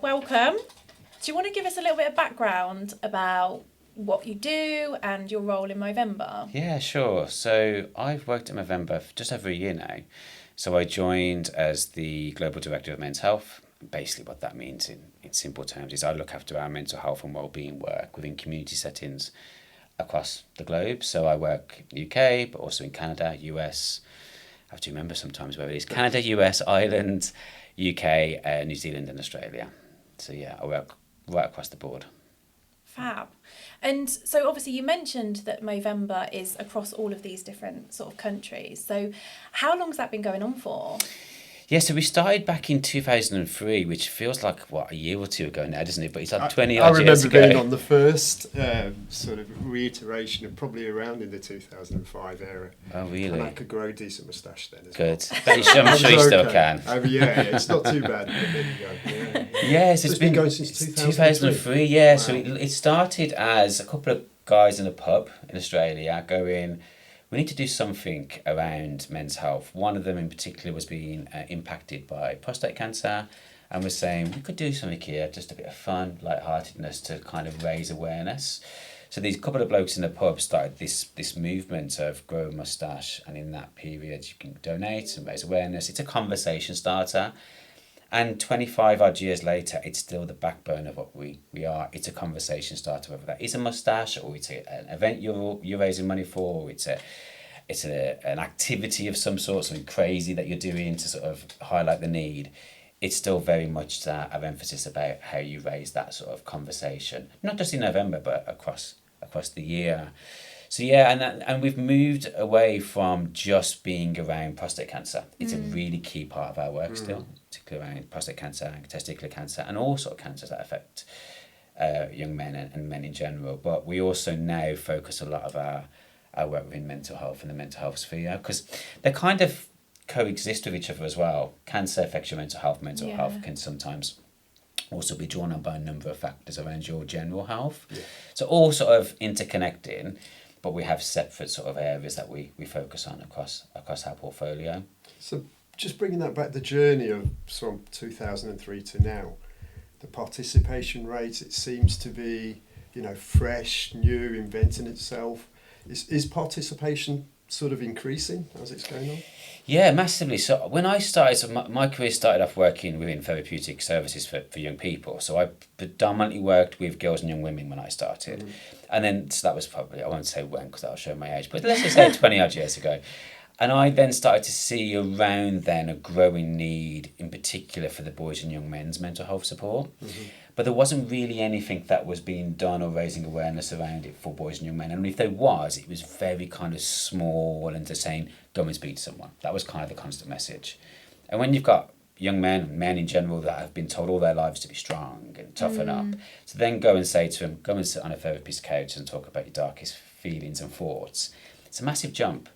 welcome. Do you want to give us a little bit of background about what you do and your role in Movember? Yeah, sure. So I've worked at Movember for just over a year now. So I joined as the Global Director of Men's Health. Basically what that means in simple terms is I look after our mental health and wellbeing work within community settings across the globe. So I work UK, but also in Canada, US. I have to remember sometimes where it is. Canada, US, Ireland, UK, New Zealand and Australia. So yeah, I work right across the board. Fab. And so obviously you mentioned that Movember is across all of these different sort of countries. So how long has that been going on for? Yeah, so we started back in 2003, which feels like, a year or two ago now, doesn't it? But it's like 20 I odd years ago. remember being on the first sort of reiteration of probably around in the 2005 era. Oh, really? And I could grow a decent moustache then as Good. well. I'm sure you still can. Yeah, it's not too bad. But there you go. Yeah. Yes, So it's been going since 2003. 2003, yeah. Wow. So it started as a couple of guys in a pub in Australia going, we need to do something around men's health. One of them in particular was being impacted by prostate cancer and was saying we could do something here, just a bit of fun, lightheartedness to kind of raise awareness. So these couple of blokes in the pub started this movement of grow a moustache, and in that period you can donate and raise awareness. It's a conversation starter. And 25 odd years later, it's still the backbone of what we are. It's a conversation starter, whether that is a moustache or it's an event you're raising money for, or it's an activity of some sort, something crazy that you're doing to sort of highlight the need. It's still very much that of emphasis about how you raise that sort of conversation, not just in November, but across the year. So yeah, and we've moved away from just being around prostate cancer. It's a really key part of our work still, particularly around prostate cancer and testicular cancer and all sort of cancers that affect young men and men in general. But we also now focus a lot of our work within mental health and the mental health sphere, because they kind of coexist with each other as well. Cancer affects your mental health. Mental health can sometimes also be drawn on by a number of factors around your general health. Yeah. So all sort of interconnecting, but we have separate sort of areas that we focus on across our portfolio. So just bringing that back, the journey of from 2003 to now, the participation rate, it seems to be, fresh, new, inventing itself. Is participation sort of increasing as it's going on? Yeah, massively. So when I started, my career started off working within therapeutic services for young people. So I predominantly worked with girls and young women when I started. Mm-hmm. And then, so that was probably, I won't say when because that'll show my age, but let's just say 20 odd years ago. And I then started to see around then a growing need, in particular for the boys and young men's mental health support. Mm-hmm. But there wasn't really anything that was being done or raising awareness around it for boys and young men. And if there was, it was very kind of small and just saying, go and speak to someone. That was kind of the constant message. And when you've got young men in general that have been told all their lives to be strong and toughen up, to then go and say to them, go and sit on a therapist's couch and talk about your darkest feelings and thoughts, it's a massive jump.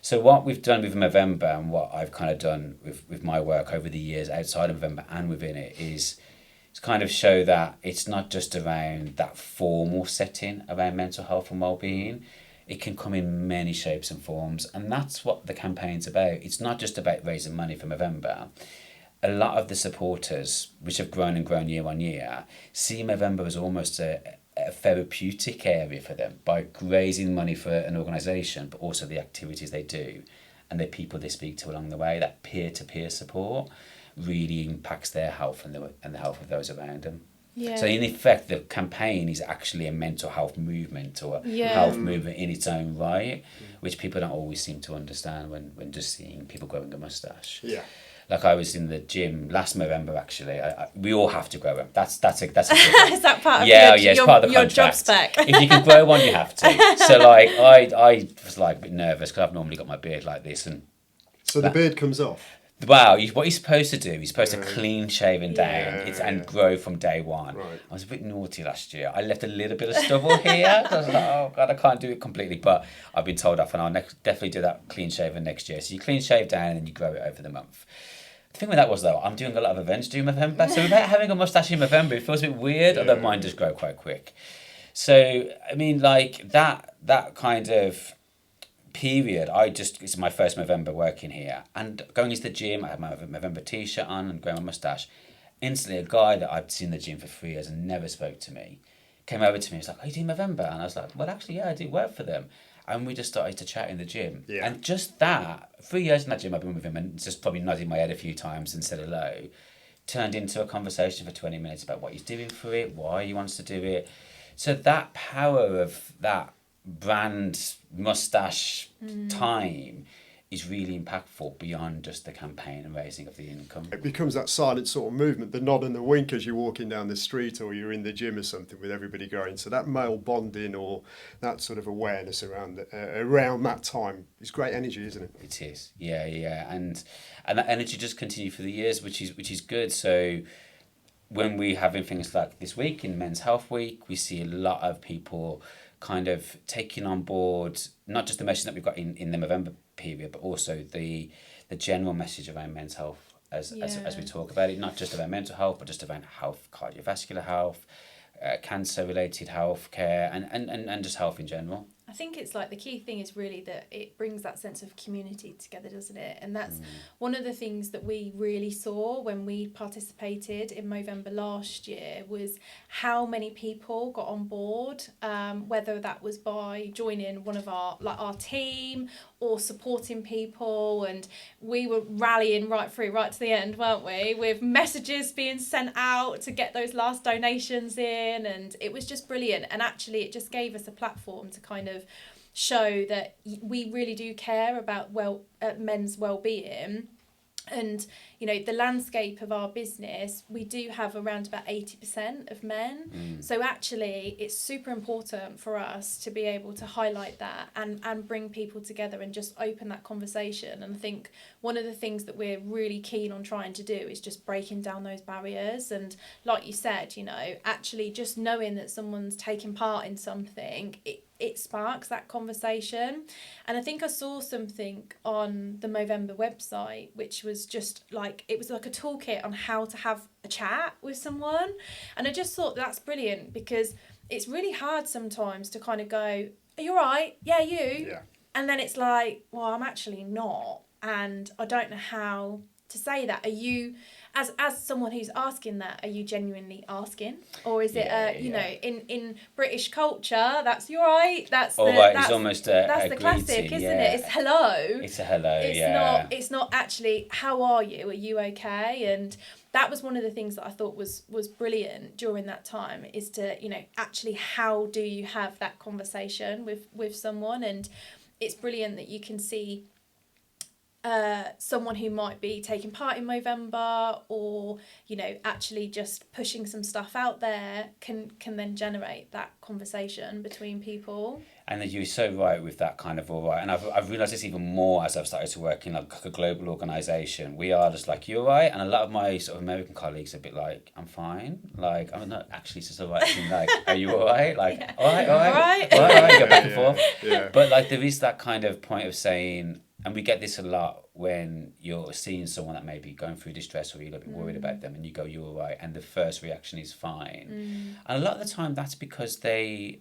So what we've done with Movember and what I've kind of done with my work over the years outside of Movember and within it is to kind of show that it's not just around that formal setting around mental health and well-being. It can come in many shapes and forms, and that's what the campaign's about. It's not just about raising money for Movember. A lot of the supporters, which have grown and grown year on year, see Movember as almost a therapeutic area for them by raising money for an organisation, but also the activities they do and the people they speak to along the way. That peer-to-peer support really impacts their health and the health of those around them. Yeah. So in effect, the campaign is actually a mental health movement or a health movement in its own right, which people don't always seem to understand when just seeing people growing a moustache. Yeah. Like I was in the gym last November actually. We all have to grow them. That's a Is that part of it's part of the your contract. job spec? If you can grow one, you have to. So like I was like a bit nervous because I've normally got my beard like this, and so the beard comes off. Wow, what you're supposed to do, you're supposed to clean shaven down and grow from day one. Right. I was a bit naughty last year. I left a little bit of stubble here. I was like, oh God, I can't do it completely. But I've been told off and I'll definitely do that clean shaven next year. So you clean shave down and then you grow it over the month. The thing with that was though, I'm doing a lot of events during Movember. So without having a moustache in Movember, it feels a bit weird, although mine does grow quite quick. So, I mean, like that kind of period, it's my first Movember working here, and going into the gym, I have my Movember t-shirt on and growing my moustache. instantly a guy that I'd seen in the gym for 3 years and never spoke to me came over to me and was like, "Are you doing Movember?" And I was like, "Well, actually, yeah, I do work for them." And we just started to chat in the gym. Yeah. And just that, 3 years in that gym I've been with him and just probably nodding my head a few times and said hello, turned into a conversation for 20 minutes about what he's doing for it, why he wants to do it. So that power of that brand mustache time is really impactful beyond just the campaign and raising of the income. It becomes that silent sort of movement, the nod and the wink as you're walking down the street or you're in the gym or something with everybody going. So that male bonding or that sort of awareness around that time is great energy, isn't it? It is, yeah, and that energy just continued for the years, which is good. So when we having things like this week in Men's Health Week, we see a lot of people kind of taking on board not just the message that we've got in the November period, but also the general message around men's health as we talk about it, not just about mental health, but just about health, cardiovascular health, cancer-related health care, and just health in general. I think it's like the key thing is really that it brings that sense of community together, doesn't it? And that's one of the things that we really saw when we participated in Movember last year was how many people got on board, whether that was by joining one of our team or supporting people, and we were rallying right to the end, weren't we, with messages being sent out to get those last donations in, and it was just brilliant. And actually it just gave us a platform to kind of show that we really do care about men's well-being. And the landscape of our business, we do have around about 80% of men. So actually it's super important for us to be able to highlight that and bring people together and just open that conversation. And I think one of the things that we're really keen on trying to do is just breaking down those barriers. And like you said, actually just knowing that someone's taking part in something, it sparks that conversation. And I think I saw something on the Movember website which was just it was like a toolkit on how to have a chat with someone, and I just thought that's brilliant, because it's really hard sometimes to kind of go, "Are you alright? Yeah, you?" Yeah. And then it's like, well, I'm actually not, and I don't know how to say that. Are you, as someone who's asking that, are you genuinely asking, or is it in British culture, that's "you alright"? That's it's almost that's the classic, greeting, isn't it? It's hello. It's a hello. It's not actually how are you? Are you okay? And that was one of the things that I thought was brilliant during that time, is to actually how do you have that conversation with someone. And it's brilliant that you can see someone who might be taking part in Movember, or actually just pushing some stuff out there can then generate that conversation between people. And you're so right with that kind of all right. And I've realised this even more as I've started to work in like a global organisation. We are just like, "You're right," and a lot of my sort of American colleagues are a bit like, "I'm fine." Like, I'm not actually just all right. Like, "Are you all right?" Like, Yeah. all right. Go back and forth. Yeah. But there is that kind of point of saying, and we get this a lot when you're seeing someone that may be going through distress, or you're a little bit worried about them, and you go, "You're all right," and the first reaction is fine. And a lot of the time that's because they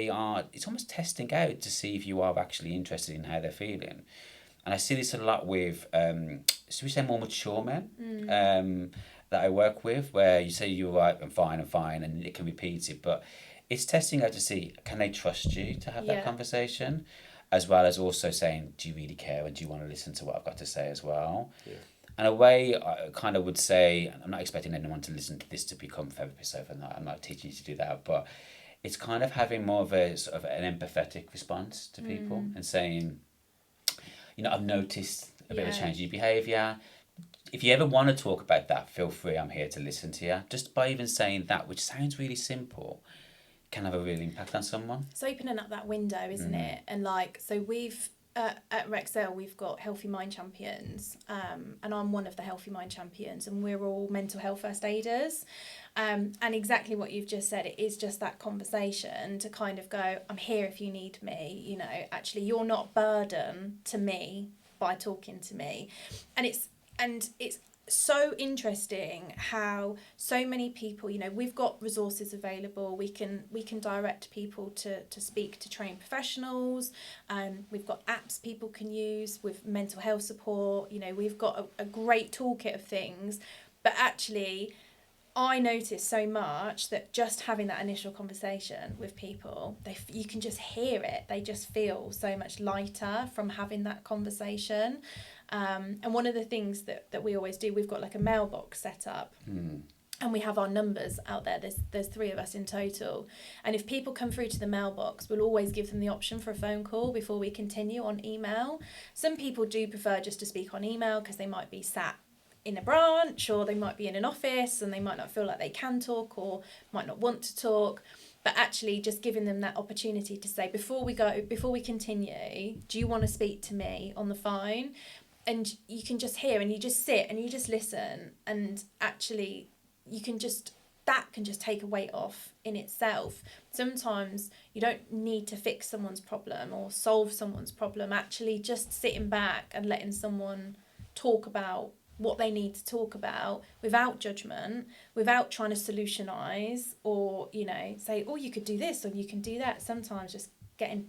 are, it's almost testing out to see if you are actually interested in how they're feeling. And I see this a lot with, should we say more mature men that I work with, where you say "you're right," "I'm fine," and it can repeat it, but it's testing out to see, can they trust you to have that conversation? As well as also saying, do you really care, and do you want to listen to what I've got to say as well? Yeah. And a way I kind of would say, I'm not expecting anyone to listen to this to become therapists overnight, I'm not teaching you to do that, but it's kind of having more of a sort of an empathetic response to people and saying, I've noticed a bit of a change in your behaviour. If you ever want to talk about that, feel free, I'm here to listen to you. Just by even saying that, which sounds really simple, can have a real impact on someone. It's opening up that window, isn't it? And so we've at Rexel, we've got Healthy Mind Champions, and I'm one of the Healthy Mind Champions, and we're all mental health first aiders. And exactly what you've just said, it is just that conversation to kind of go, "I'm here if you need me, actually you're not a burden to me by talking to me." And it's so interesting how so many people, we've got resources available. We can direct people to speak to trained professionals. We've got apps people can use with mental health support. We've got a great toolkit of things, but actually I notice so much that just having that initial conversation with people, you can just hear it. They just feel so much lighter from having that conversation. And one of the things that we always do, we've got like a mailbox set up. And we have our numbers out there. There's 3 of us in total. And if people come through to the mailbox, we'll always give them the option for a phone call before we continue on email. Some people do prefer just to speak on email because they might be sat in a branch, or they might be in an office and they might not feel like they can talk or might not want to talk. But actually just giving them that opportunity to say, before we continue, do you want to speak to me on the phone? And you can just hear, and you just sit and you just listen, and actually that can just take a weight off in itself. Sometimes you don't need to fix someone's problem or solve someone's problem. Actually just sitting back and letting someone talk about what they need to talk about without judgment, without trying to solutionize or, say, oh, you could do this or you can do that. Sometimes just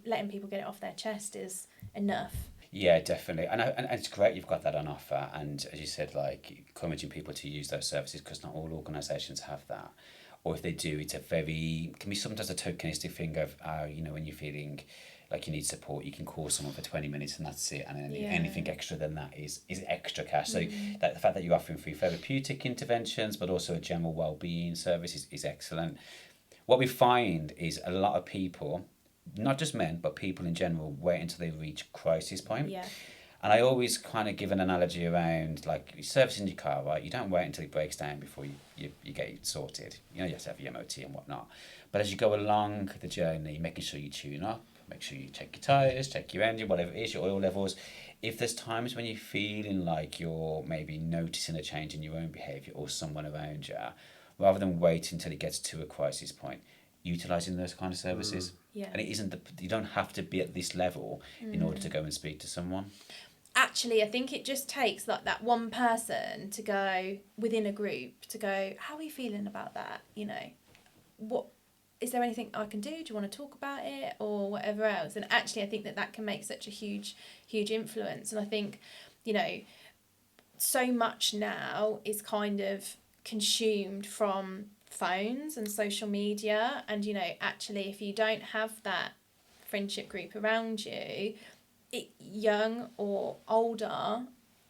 letting people get it off their chest is enough. Yeah, definitely. And it's great you've got that on offer. And as you said, like encouraging people to use those services, because not all organisations have that. Or if they do, it can be sometimes a tokenistic thing of, when you're feeling like you need support, you can call someone for 20 minutes and that's it. And then anything extra than that is extra cash. So the fact that you're offering free therapeutic interventions, but also a general wellbeing service is excellent. What we find is a lot of people, not just men, but people in general, wait until they reach crisis point. Yeah. And I always kind of give an analogy around, like, servicing your car, right? You don't wait until it breaks down before you get it sorted. You have to have your MOT and whatnot. But as you go along the journey, making sure you tune up, make sure you check your tyres, check your engine, whatever it is, your oil levels. If there's times when you're feeling like you're maybe noticing a change in your own behaviour or someone around you, rather than waiting until it gets to a crisis point, utilising those kind of services. Yeah. And it isn't you don't have to be at this level in order to go and speak to someone. Actually, I think it just takes like that one person to go within a group to go, how are you feeling about that? What is there anything I can do? Do you want to talk about it or whatever else? And actually, I think that can make such a huge influence. And I think, so much now is kind of consumed from phones and social media. And, actually, if you don't have that friendship group around you, young or older,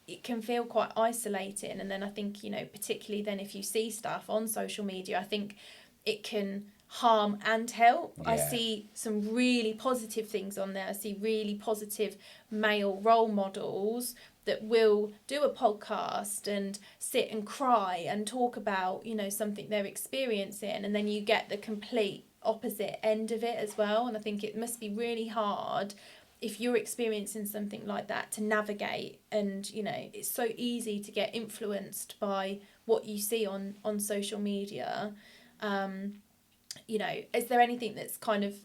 it can feel quite isolating. And then I think, particularly then if you see stuff on social media, I think it can harm and help. Yeah. I see some really positive things on there. I see really positive male role models that will do a podcast and sit and cry and talk about, something they're experiencing. And then you get the complete opposite end of it as well. And I think it must be really hard if you're experiencing something like that to navigate. And, it's so easy to get influenced by what you see on social media. Is there anything that's kind of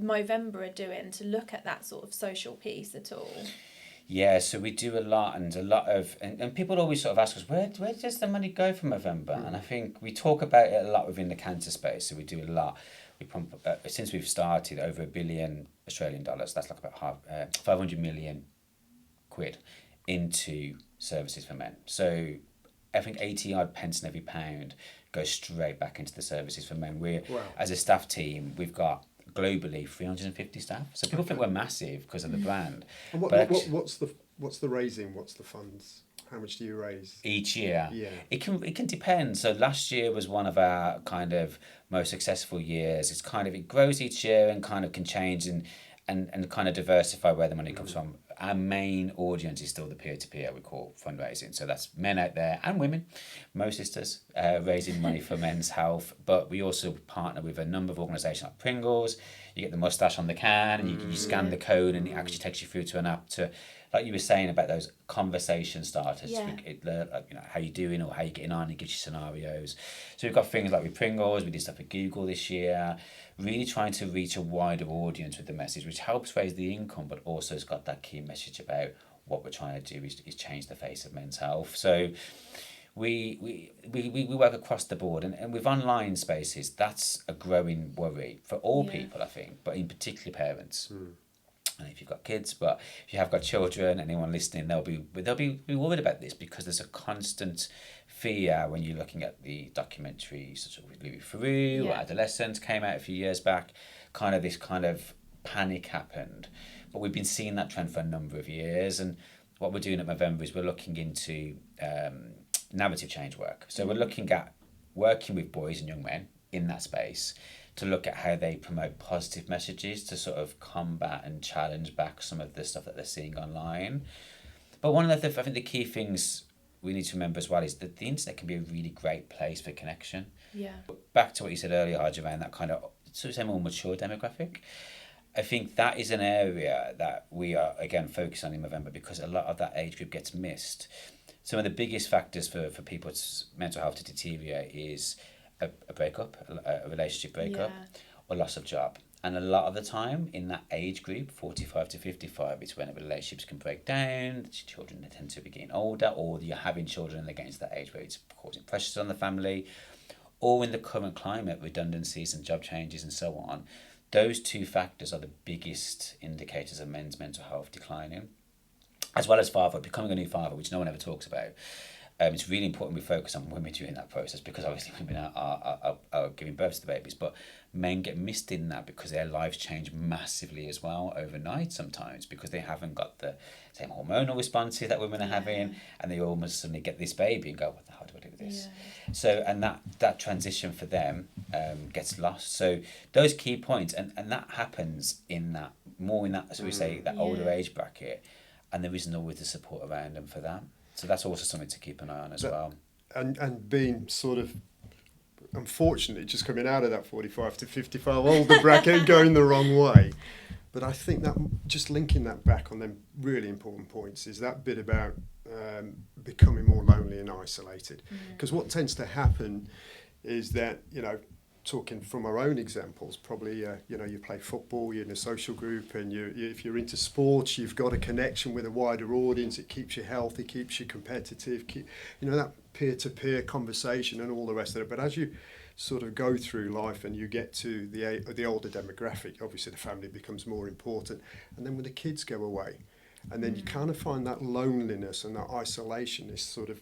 Movember are doing to look at that sort of social piece at all? Yeah, so we do a lot, and people always sort of ask us, where does the money go from Movember? And I think we talk about it a lot within the cancer space. So we do a lot. We pump since we've started over $1 billion Australian dollars. That's like about 500 million quid into services for men. So I think 80 odd pence in every pound goes straight back into the services for men. As a staff team, we've got globally 350 staff. So people think we're massive because of the brand. And what's the raising? What's the funds? How much do you raise each year? Yeah, it can depend. So last year was one of our kind of most successful years. It grows each year and kind of can change and kind of diversify where the money comes from. Our main audience is still the peer-to-peer we call fundraising. So that's men out there and women, most sisters, raising money for men's health. But we also partner with a number of organisations like Pringles. You get the moustache on the can and you scan the code and it actually takes you through to an app to, like you were saying about those conversation starters. Yeah. How you doing or how you getting on, it gives you scenarios. So we've got things like with Pringles, we did stuff with Google this year, really trying to reach a wider audience with the message, which helps raise the income, but also it's got that key message about what we're trying to do is change the face of men's health. So we work across the board, and with online spaces, that's a growing worry for all people, I think, but in particular parents. And if you've got kids, but if you have got children, anyone listening, they'll be worried about this because there's a constant fear when you're looking at the documentaries such as with Louis Theroux or Yeah. Adolescence came out a few years back, kind of this kind of panic happened. But we've been seeing that trend for a number of years, and what we're doing at Movember is we're looking into narrative change work. So we're looking at working with boys and young men in that space to look at how they promote positive messages to sort of combat and challenge back some of the stuff that they're seeing online. But one of the, I think the key things we need to remember as well is that the internet can be a really great place for connection. Yeah. Back to what you said earlier, Harj, around that kind of sort of say more mature demographic. I think that is an area that we are again focused on in Movember because a lot of that age group gets missed. Some of the biggest factors for people's mental health to deteriorate is a breakup, a relationship breakup, or loss of job. And a lot of the time in that age group, 45 to 55, it's when relationships can break down, the children tend to be getting older, or you're having children and they're getting to that age where it's causing pressures on the family, or in the current climate, redundancies and job changes and so on. Those two factors are the biggest indicators of men's mental health declining, as well as becoming a new father, which no one ever talks about. It's really important we focus on women during that process because obviously women are giving birth to the babies, but men get missed in that because their lives change massively as well overnight sometimes because they haven't got the same hormonal responses that women are having, and they almost suddenly get this baby and go, what the hell do I do with this? So, and that transition for them gets lost. So those key points, and that happens in that, more in that, as we say, that older age bracket, and there isn't always the support around them for that. So that's also something to keep an eye on as well. And being sort of, unfortunately, just coming out of that 45 to 55 older bracket and going the wrong way. But I think that just linking that back on them really important points is that bit about becoming more lonely and isolated. Because what tends to happen is that, you know, talking from our own examples, probably, you know, you play football, you're in a social group, and if you're into sports, you've got a connection with a wider audience. It keeps you healthy, keeps you competitive, you know, that peer-to-peer conversation and all the rest of it. But as you sort of go through life and you get to the older demographic, obviously the family becomes more important. And then when the kids go away, and then you kind of find that loneliness and that isolation is sort of,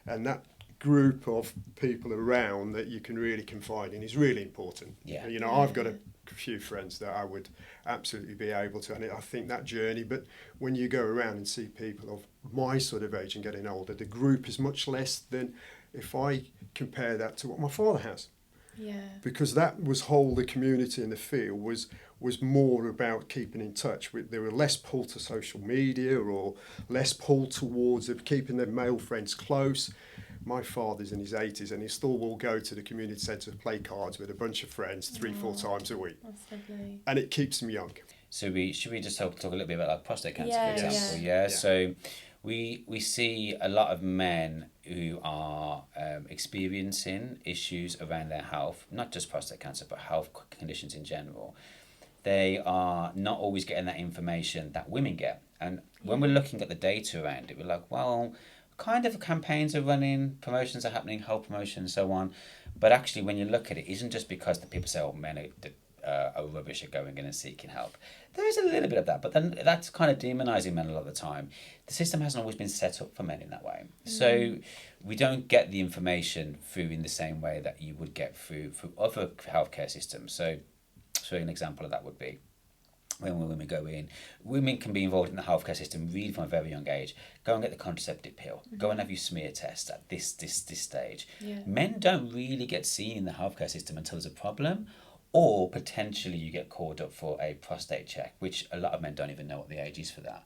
and that group of people around that you can really confide in is really important. Yeah. You know, I've got a few friends that I would absolutely be able to, and I think that journey, but when you go around and see people of my sort of age and getting older, the group is much less than if I compare that to what my father has. Yeah. Because that was whole, the community in the field was more about keeping in touch with, there were less pull to social media or less pull towards keeping their male friends close. My father's in his 80s and he still will go to the community centre to play cards with a bunch of friends 3-4 times a week. That's lovely. And it keeps him young. So should we just talk a little bit about like prostate cancer, Yeah, for example? yeah. So we see a lot of men who are experiencing issues around their health, not just prostate cancer, but health conditions in general. They are not always getting that information that women get. And when we're looking at the data around it, we're like, well, kind of campaigns are running, promotions are happening, health promotion and so on. But actually, when you look at it, it isn't just because the people say, oh, men are rubbish at going in and seeking help. There is a little bit of that, but then that's kind of demonising men a lot of the time. The system hasn't always been set up for men in that way. So we don't get the information through in the same way that you would get through other healthcare systems. So an example of that would be, when women go in, women can be involved in the healthcare system really from a very young age. Go and get the contraceptive pill. Go and have your smear test at this stage. Yeah. Men don't really get seen in the healthcare system until there's a problem, or potentially you get called up for a prostate check, which a lot of men don't even know what the age is for that.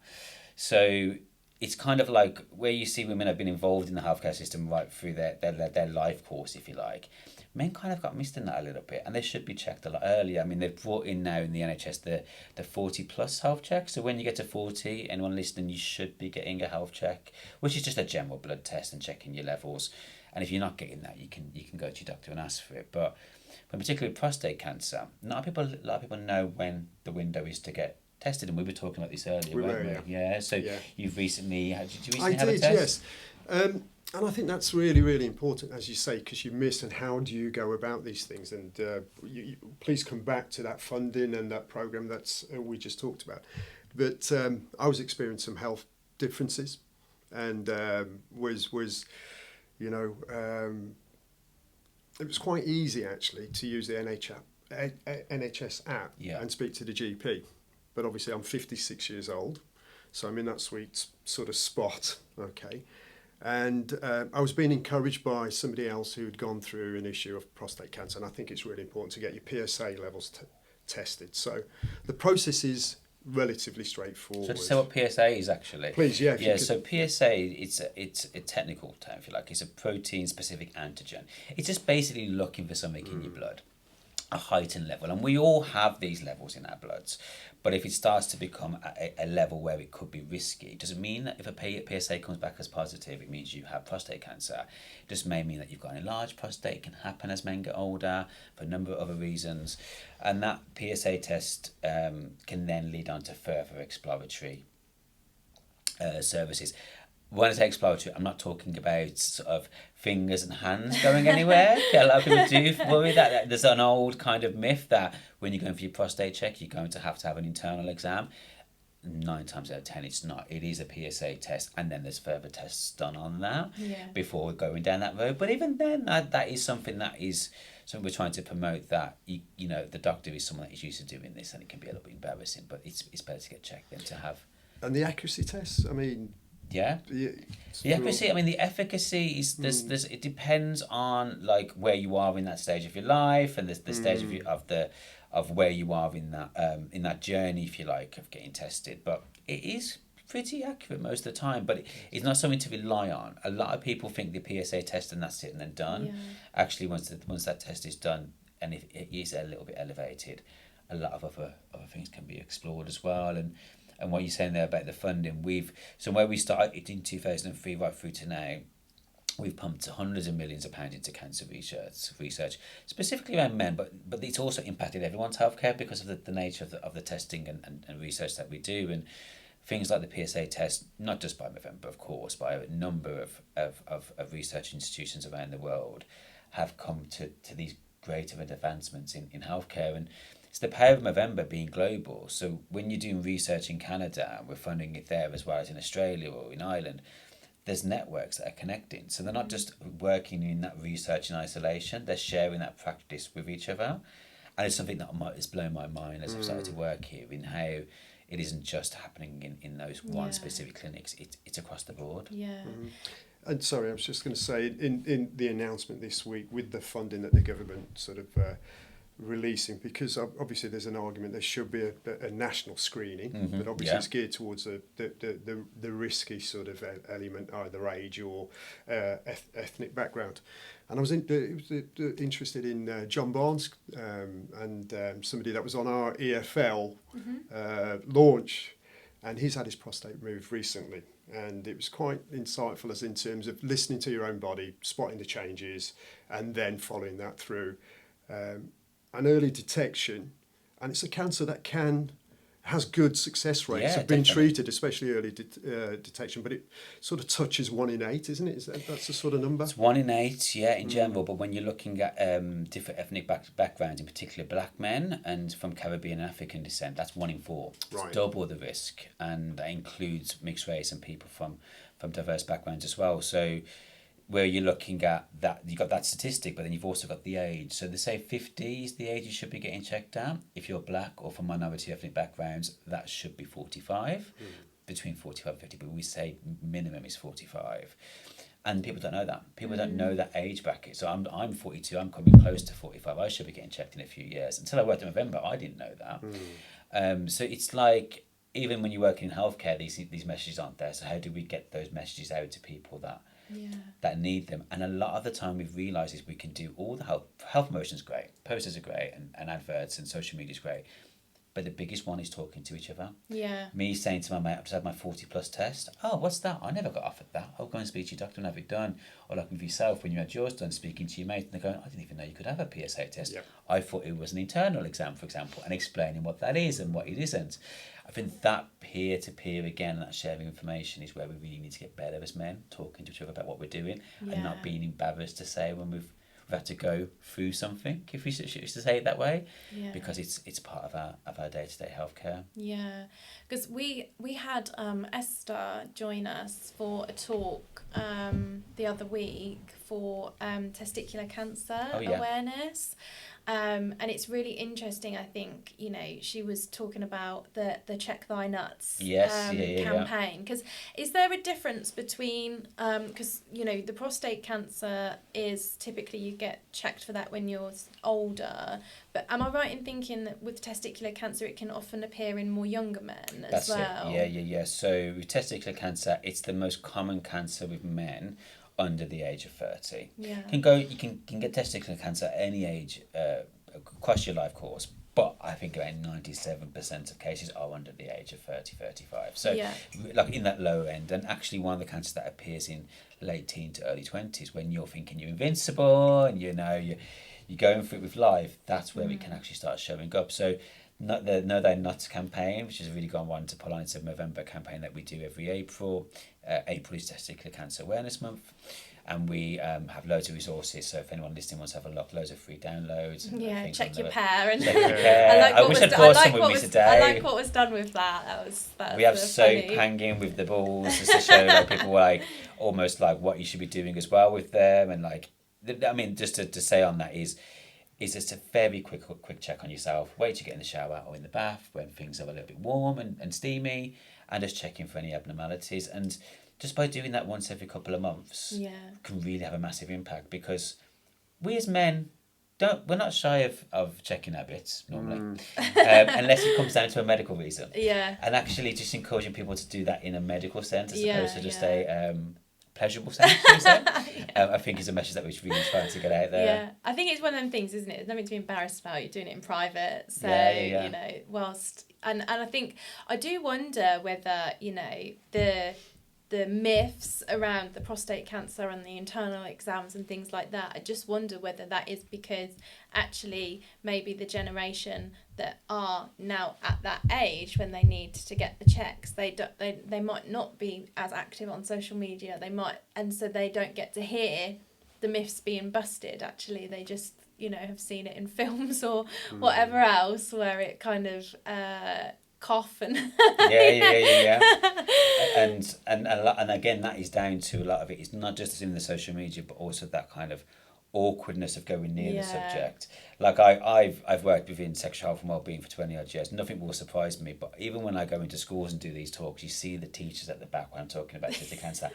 So it's kind of like where you see women have been involved in the healthcare system right through their life course, if you like. Men kind of got missed in that a little bit, and they should be checked a lot earlier. I mean, they've brought in now in the NHS the 40 plus health check. So when you get to 40, anyone listening, you should be getting a health check, which is just a general blood test and checking your levels. And if you're not getting that, you can go to your doctor and ask for it. But particularly prostate cancer, a lot of people know when the window is to get tested, and we were talking about this earlier, weren't we? Yeah. So you've recently did you recently have a test? Yes. And I think that's really, really important, as you say, because you miss and how do you go about these things. And you please come back to that funding and that programme that's we just talked about. But I was experiencing some health differences and was You know, it was quite easy actually to use the NHS app and speak to the GP. But obviously I'm 56 years old, so I'm in that sweet sort of spot, okay. And I was being encouraged by somebody else who'd gone through an issue of prostate cancer, and I think it's really important to get your PSA levels tested. So the process is relatively straightforward. So to say what PSA is actually. Please, yeah. Yeah, so PSA, it's a technical term, if you like. It's a protein-specific antigen. It's just basically looking for something in your blood, a heightened level. And we all have these levels in our bloods. But if it starts to become a level where it could be risky, it doesn't mean that if a PSA comes back as positive, it means you have prostate cancer. It just may mean that you've got an enlarged prostate. It can happen as men get older for a number of other reasons. And that PSA test can then lead on to further exploratory services. When I say exploratory, I'm not talking about sort of fingers and hands going anywhere. A lot of people do worry that there's an old kind of myth that when you're going for your prostate check, you're going to have an internal exam. 9 times out of 10, it's not. It is a PSA test, and then there's further tests done on that before going down that road. But even then, that is something we're trying to promote, that you know, the doctor is someone that is used to doing this, and it can be a little bit embarrassing, but it's better to get checked than to have. And the accuracy tests, I mean. Yeah. The accuracy, I mean, the efficacy is there's it depends on like where you are in that stage of your life, and the stage of where you are in that journey, if you like, of getting tested. But it is pretty accurate most of the time, but it's not something to rely on. A lot of people think the PSA test and that's it and then done. Yeah. Actually, once that test is done, and if it is a little bit elevated, a lot of other things can be explored as well. And what you're saying there about the funding, where we started in 2003 right through to now, we've pumped hundreds of millions of pounds into cancer research specifically around men, but it's also impacted everyone's healthcare because of the nature of the testing and research that we do. And things like the PSA test, not just by Movember, of course, by a number of research institutions around the world, have come to these greater advancements in healthcare. And it's the power of Movember being global. So when you're doing research in Canada, we're funding it there as well as in Australia or in Ireland, there's networks that are connecting. So they're not just working in that research in isolation, they're sharing that practice with each other. And it's something that has blown my mind as I've started to work here, in how it isn't just happening in those one specific clinics, it's across the board. Yeah. And sorry, I was just going to say, in the announcement this week with the funding that the government sort of releasing, because obviously there's an argument there should be a national screening, but obviously it's geared towards the risky sort of element, either age or ethnic background. And I was interested in John Barnes and somebody that was on our EFL launch, and he's had his prostate removed recently. And it was quite insightful as in terms of listening to your own body, spotting the changes, and then following that through. An early detection, and it's a cancer that has good success rates of being treated, especially early detection, but it sort of touches 1 in 8, isn't it? That's the sort of number? It's 1 in 8, in general, but when you're looking at different ethnic backgrounds, in particular black men and from Caribbean and African descent, that's 1 in 4. It's double the risk, and that includes mixed race and people from diverse backgrounds as well. So where you're looking at that, you've got that statistic, but then you've also got the age. So they say 50 is the age you should be getting checked out. If you're black or from minority ethnic backgrounds, that should be 45, between 45 and 50, but we say minimum is 45. And people don't know that. People don't know that age bracket. So I'm 42, I'm coming close to 45. I should be getting checked in a few years. Until I worked in Movember, I didn't know that. So it's like, even when you're working in healthcare, these messages aren't there. So how do we get those messages out to people that need them? And a lot of the time we've realised is we can do all the health promotion's great, posters are great, and adverts and social media's great, but the biggest one is talking to each other. Me saying to my mate, I've just had my 40 plus test. Oh, what's that? I never got offered that. I'll go and speak to your doctor and have it done. Or like with yourself, when you had yours done, speaking to your mate, and they're going, I didn't even know you could have a PSA test. I thought it was an internal exam, for example, and explaining what that is and what it isn't. I think that peer-to-peer, again, that sharing information is where we really need to get better as men, talking to each other about what we're doing and not being embarrassed to say when we've had to go through something, if we should say it that way, Yeah. because it's part of our day-to-day healthcare. Yeah, because we had Esther join us for a talk the other week for testicular cancer awareness. And it's really interesting, I think, she was talking about the Check Thy Nuts campaign. Because is there a difference between, because, the prostate cancer is typically you get checked for that when you're older, but am I right in thinking that with testicular cancer it can often appear in more younger men as well? That's it, yeah. So with testicular cancer, it's the most common cancer with men under the age of 30. Yeah. You can get testicular cancer at any age across your life course, but I think about 97% of cases are under the age of 30, 35. So like in that low end, and actually one of the cancers that appears in late teen to early 20s when you're thinking you're invincible and you're going through it with life, that's where it can actually start showing up. So the Know Thy Nuts campaign, which is a really good one to pull on, it's a Movember campaign that we do every April. April is Testicular Cancer Awareness Month, and we have loads of resources. So if anyone listening wants to have a look, loads of free downloads. And check your pair. And I wish I'd brought some with me today. I like what was done with that. That we have soap hanging with the balls just to show people almost what you should be doing as well with them, and just to say on that is just a very quick check on yourself. Wait to get in the shower or in the bath when things are a little bit warm and steamy, and just checking for any abnormalities. And just by doing that once every couple of months can really have a massive impact, because we as men we're not shy of checking our bits normally, unless it comes down to a medical reason. Yeah. And actually just encouraging people to do that in a medical sense as opposed to just a pleasurable sense, I think is a message that we're really trying to get out there. Yeah, I think it's one of them things, isn't it? There's nothing to be embarrassed about. You're doing it in private, so whilst and I think I do wonder whether the myths around the prostate cancer and the internal exams and things like that, I just wonder whether that is because actually maybe the generation that are now at that age when they need to get the checks, they might not be as active on social media, and so they don't get to hear the myths being busted. Actually they just have seen it in films or whatever else where it kind of cough and and again, that is down to a lot of it. It's not just in the social media, but also that kind of awkwardness of going near the subject. Like I've worked within sexual health and wellbeing for 20 odd years. Nothing will surprise me, but even when I go into schools and do these talks, you see the teachers at the back when I'm talking about testicular cancer.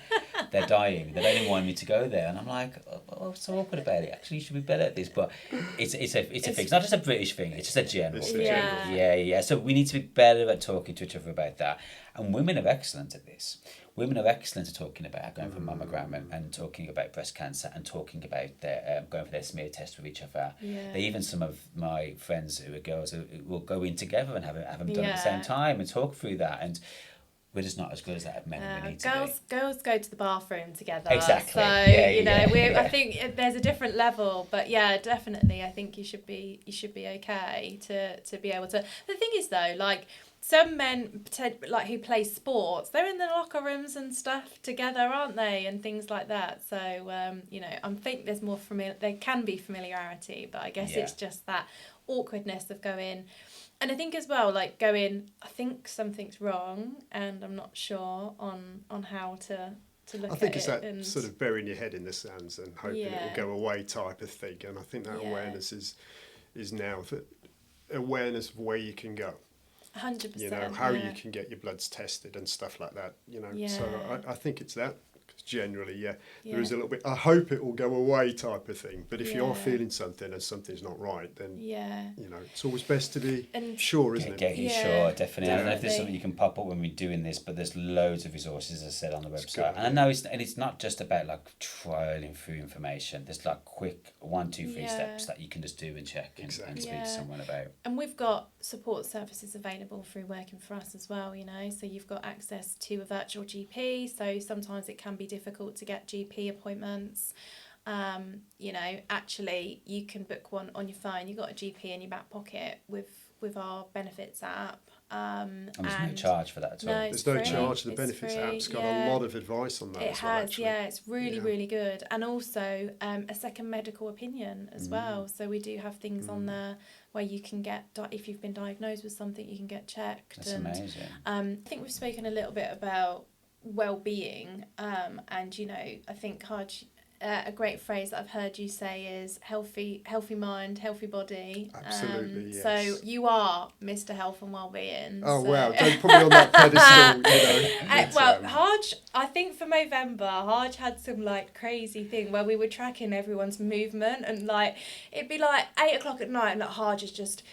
They're dying. They don't even want me to go there, and I'm like, oh, so awkward about it. Actually, you should be better at this. But it's a thing. It's not just a British thing. It's just a general thing. Yeah. So we need to be better at talking to each other about that. And women are excellent at this. Women are excellent at talking about going for mammogram and talking about breast cancer and talking about their going for their smear test with each other. Yeah. Even some of my friends who are girls who will go in together and have them done at the same time and talk through that. And we're just not as good as that at men. We need to be. Girls go to the bathroom together. Exactly. So I think there's a different level, but definitely, I think you should be okay to be able to. The thing is though, some men who play sports, they're in the locker rooms and stuff together, aren't they, and things like that. So I think there's more there can be familiarity, but I guess it's just that awkwardness of going. And I think as well, I think something's wrong, and I'm not sure on how to look at it. I think it's that sort of burying your head in the sands and hoping it will go away type of thing. And I think that awareness is now that awareness of where you can go. 100%. How you can get your bloods tested and stuff like that. So I think it's that. Generally, there is a little bit. I hope it will go away, type of thing. But if you're feeling something and something's not right, then it's always best to be sure, isn't it? Get sure, definitely. I don't know if there's something you can pop up when we're doing this, but there's loads of resources, as I said, on the website. And I know it's not just about trialing through information. There's quick 1, 2, 3 steps that you can just do and check and speak to someone about. And we've got support services available through Working For Us as well. So you've got access to a virtual GP. So sometimes it can be difficult to get GP appointments. Actually you can book one on your phone. You've got a GP in your back pocket with our benefits app. And there's no charge for that at all. No, There's no free. charge. The It's benefits free, app's got yeah. a lot of advice on that It as well, has, actually. yeah. It's really, Yeah. really good. And also a second medical opinion as well. So we do have things on there where you can get, if you've been diagnosed with something, you can get checked. That's amazing. I think we've spoken a little bit about well-being, and you know, I think Haj, a great phrase that I've heard you say is healthy mind, healthy body. Absolutely, yes. So you are Mr. Health and Wellbeing. Oh, so. wow. Don't put me on that pedestal, you know. Well, Haj, I think for Movember, Haj had some like crazy thing where we were tracking everyone's movement, and like it'd be like 8 o'clock at night and like Haj has just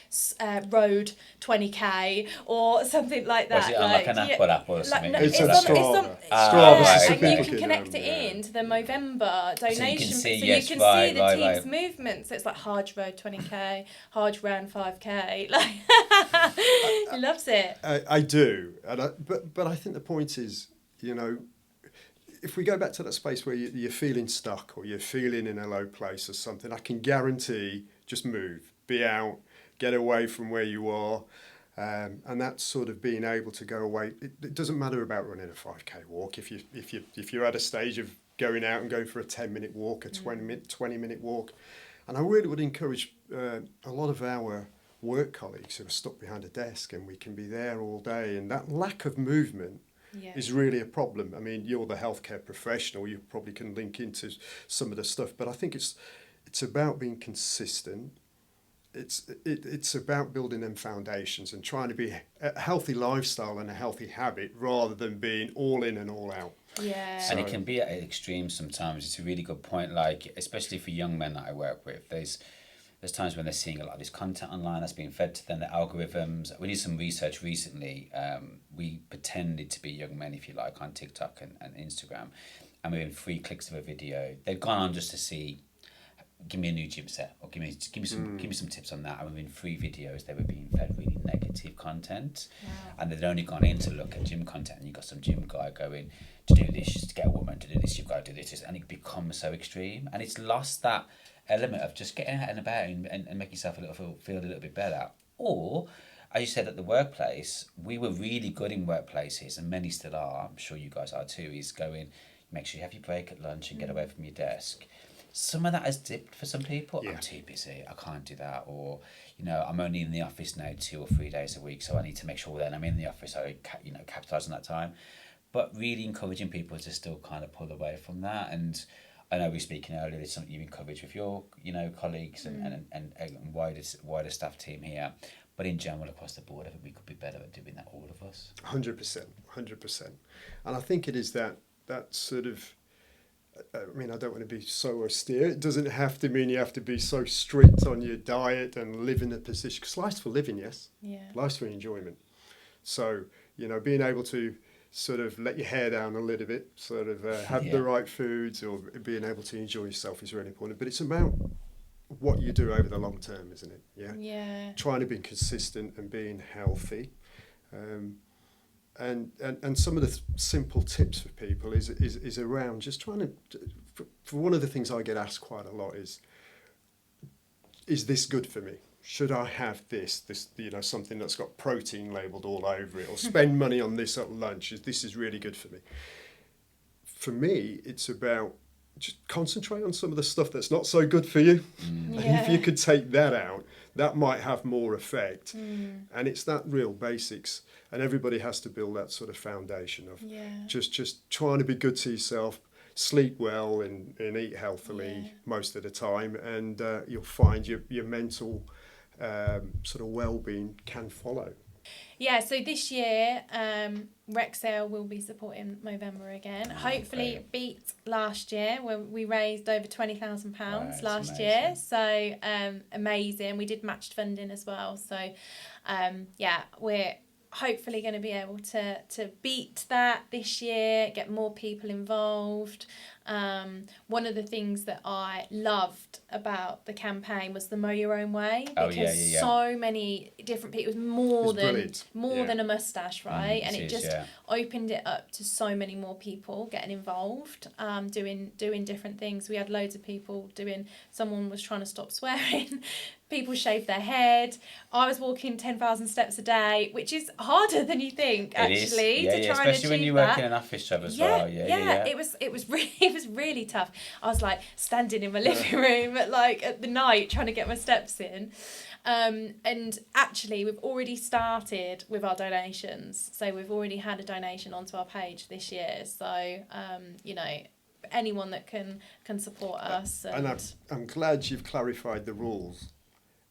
rode 20k or something like that. Was it on like an Apple app or something? No, It's on Strava. Strava, yeah, okay. and you can connect it in to the Movember donation, see, so yes, you can right, see the right, team's right. movement. So it's like Haj rode 20k, Haj ran 5k. Like he loves it. I do, but I think the point is, you know, if we go back to that space where you're feeling stuck or you're feeling in a low place or something, I can guarantee just move, be out, get away from where you are, and that's sort of being able to go away. It doesn't matter about running a 5k walk if you're at a stage of going out and going for a 10-minute walk, a 20-minute walk, and I really would encourage a lot of our work colleagues who are stuck behind a desk and we can be there all day, and that lack of movement is really a problem. I mean, you're the healthcare professional, you probably can link into some of the stuff, but I think it's about being consistent. It's about building them foundations and trying to be a healthy lifestyle and a healthy habit rather than being all in and all out. Yeah. And it can be at extremes sometimes. It's a really good point, like especially for young men that I work with. There's times when they're seeing a lot of this content online that's being fed to them, the algorithms. We did some research recently. We pretended to be young men, if you like, on TikTok and Instagram, and within 3 clicks of a video, they'd gone on just to see, give me a new gym set, or give me some tips on that. And within 3 videos, they were being fed really negative content, and they'd only gone in to look at gym content. And you got some gym guy going, to do this, to get a woman to do this, you've got to do this, and it becomes so extreme, and it's lost that element of just getting out and about and making yourself feel a little bit better. Or, as you said, at the workplace, we were really good in workplaces, and many still are, I'm sure you guys are too, is going, make sure you have your break at lunch and get away from your desk. Some of that has dipped for some people. I'm too busy, I can't do that. Or, you know, I'm only in the office now 2 or 3 days a week, so I need to make sure then I'm in the office, I capitalise on that time. But really encouraging people to still kind of pull away from that. And I know we were speaking earlier, it's something you encourage with your, you know, colleagues and wider staff team here. But in general, across the board, I think we could be better at doing that, all of us. 100%. And I think it is that sort of, I mean, I don't want to be so austere. It doesn't have to mean you have to be so strict on your diet and live in a position. Because life's for living, yes? Yeah. Life's for enjoyment. So, you know, being able to sort of let your hair down a little bit, sort of have the right foods, or being able to enjoy yourself is really important. But it's about what you do over the long term, isn't it? Yeah. Trying to be consistent and being healthy. And some of the simple tips for people is around just trying to, for one of the things I get asked quite a lot is this good for me? Should I have this, you know, something that's got protein labelled all over it, or spend money on this at lunch? This is really good for me. For me, it's about just concentrate on some of the stuff that's not so good for you. And if you could take that out, that might have more effect. And it's that real basics. And everybody has to build that sort of foundation of just trying to be good to yourself, sleep well and eat healthily most of the time, and you'll find your mental sort of well-being can follow. Yeah, so this year, Rexel will be supporting Movember again. Hopefully beat last year, where we raised over £20,000 last year. So amazing. We did matched funding as well. So we're hopefully going to be able to beat that this year, get more people involved. One of the things that I loved about the campaign was the Mow Your Own Way, Oh, because yeah. so many different people, it was more than a mustache, right? And it just opened it up to so many more people getting involved, doing different things. We had loads of people someone was trying to stop swearing, people shaved their head. I was walking 10,000 steps a day, which is harder than you think, actually, to try and achieve that. Especially when you work in an office job as well. It was really tough. I was like standing in my living room at the night trying to get my steps in. And actually, we've already started with our donations. So we've already had a donation onto our page this year. So, anyone that can support us. And I'm glad you've clarified the rules.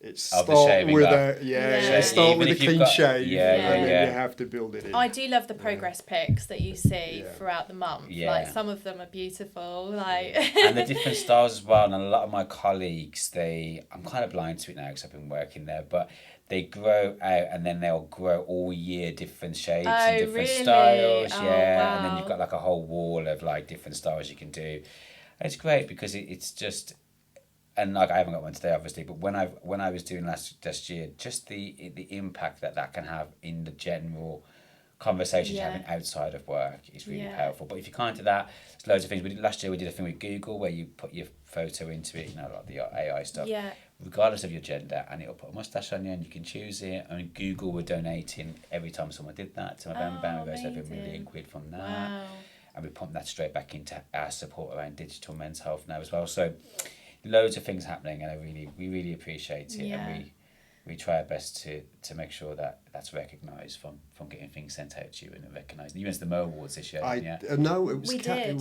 It's start with a clean shave, and then you have to build it in. I do love the progress pics that you see throughout the month. Like, some of them are beautiful. And the different styles as well. And a lot of my colleagues, I'm kind of blind to it now because I've been working there, but they grow out and then they'll grow all year different shapes and different styles. Wow. And then you've got like a whole wall of like different styles you can do. It's great because it's just. And like I haven't got one today, obviously, but when I was doing last year, just the impact that can have in the general conversations you're having outside of work is really powerful. But if you can't do that, there's loads of things. Last year we did a thing with Google where you put your photo into it, like the AI stuff, regardless of your gender, and it'll put a mustache on you, and you can choose it. And Google were donating every time someone did that to Movember, and we raised over £1 million from that. Wow. And we pumped that straight back into our support around digital men's health now as well. So. Loads of things happening, and we really appreciate it, and we try our best to make sure that that's recognised from getting things sent out to you and recognised. You went to the Mo Awards this year, no, it was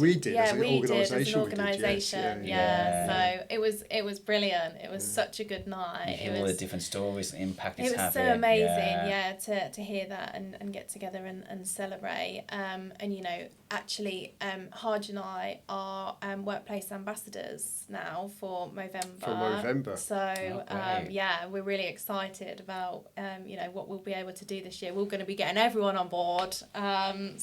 we did as an organisation. So it was brilliant. It was such a good night. It was all the different stories and impact it's having. It was so amazing, to hear that and get together and celebrate. And actually, Harj and I are workplace ambassadors now for Movember. So we're really excited about what we'll be able to do this year. We're going to be getting everyone on board. I'm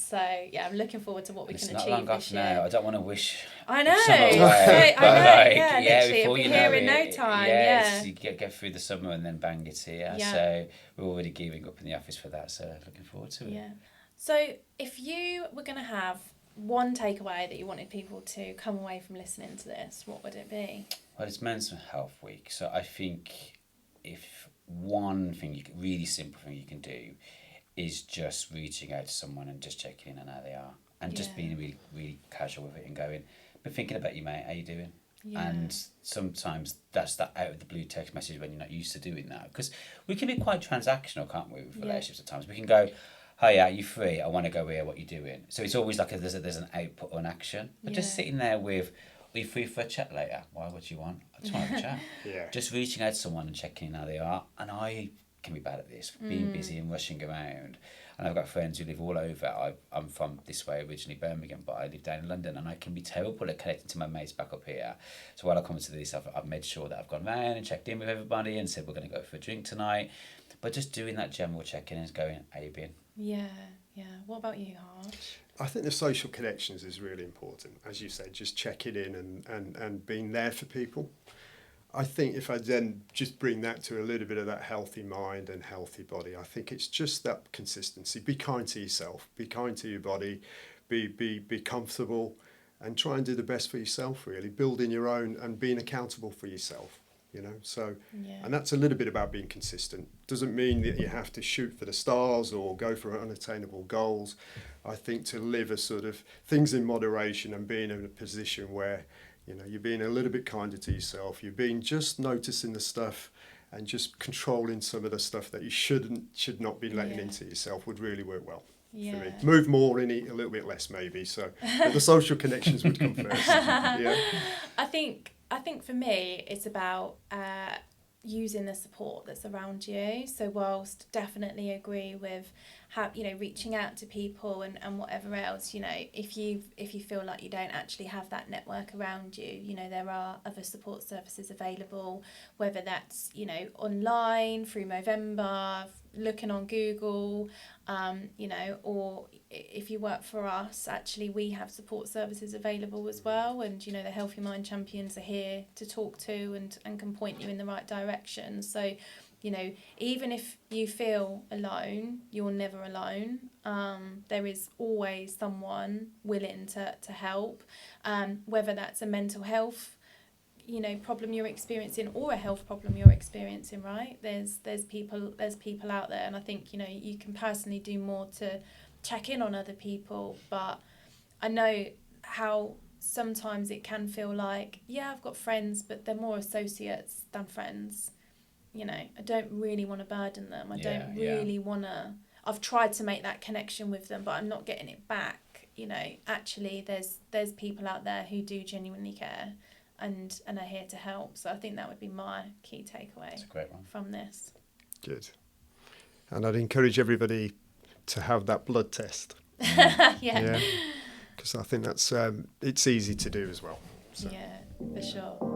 looking forward to what we can achieve this year. It's not long off now. I don't want to wish. I know. Literally, before it'll be here in no time. You get through the summer and then bang, it's here. So we're already gearing up in the office for that. So looking forward to it. Yeah. So if you were going to have one takeaway that you wanted people to come away from listening to this, what would it be? Well, it's Men's Health Week, so I think if one thing, really simple thing you can do is just reaching out to someone and just checking in on how they are, and just being really, really casual with it and going, been thinking about you, mate, how you doing? And sometimes that's that out of the blue text message when you're not used to doing that, because we can be quite transactional, can't we, with relationships at times. We can go, "Hi, are you free? I want to go here, what you doing?" So it's always like there's an output or an action, but just sitting there with, "Are you free for a chat later?" "Why, what do you want?" "I just want to have a chat." Just reaching out to someone and checking in how they are. And I can be bad at this, being busy and rushing around. And I've got friends who live all over. I'm from this way, originally Birmingham, but I live down in London, and I can be terrible at connecting to my mates back up here. So while I come to this, I've made sure that I've gone round and checked in with everybody and said we're going to go for a drink tonight. But just doing that general check-in and going, "How you been?" Yeah. What about you, Harj? I think the social connections is really important. As you said, just checking in and being there for people. I think if I then just bring that to a little bit of that healthy mind and healthy body, I think it's just that consistency. Be kind to yourself, be kind to your body, be comfortable, and try and do the best for yourself, really. Building your own and being accountable for yourself. And that's a little bit about being consistent. Doesn't mean that you have to shoot for the stars or go for unattainable goals. I think to live a sort of things in moderation and being in a position where you're being a little bit kinder to yourself, you're being just noticing the stuff and just controlling some of the stuff that you should not be letting into yourself would really work well. For me. Move more and eat a little bit less, maybe. So but the social connections would come first. I think for me, it's about using the support that's around you. So whilst definitely agree with reaching out to people and whatever else, if you feel like you don't actually have that network around you, there are other support services available, whether that's online through Movember, looking on Google, or if you work for us, actually we have support services available as well, and you know the Healthy Mind champions are here to talk to and can point you in the right direction. So, you know, even if you feel alone, you're never alone. There is always someone willing to help, whether that's a mental health, you know, problem you're experiencing or a health problem you're experiencing, right? There's people out there, and I think, you know, you can personally do more to check in on other people, but I know how sometimes it can feel like, yeah, I've got friends, but they're more associates than friends. You know, I don't really want to burden them. I don't really want to. I've tried to make that connection with them, but I'm not getting it back. You know, actually, there's people out there who do genuinely care and are here to help. So I think that would be my key takeaway. That's a great one. From this. Good. And I'd encourage everybody to have that blood test. Yeah. Because I think that's it's easy to do as well. So. Yeah, for sure.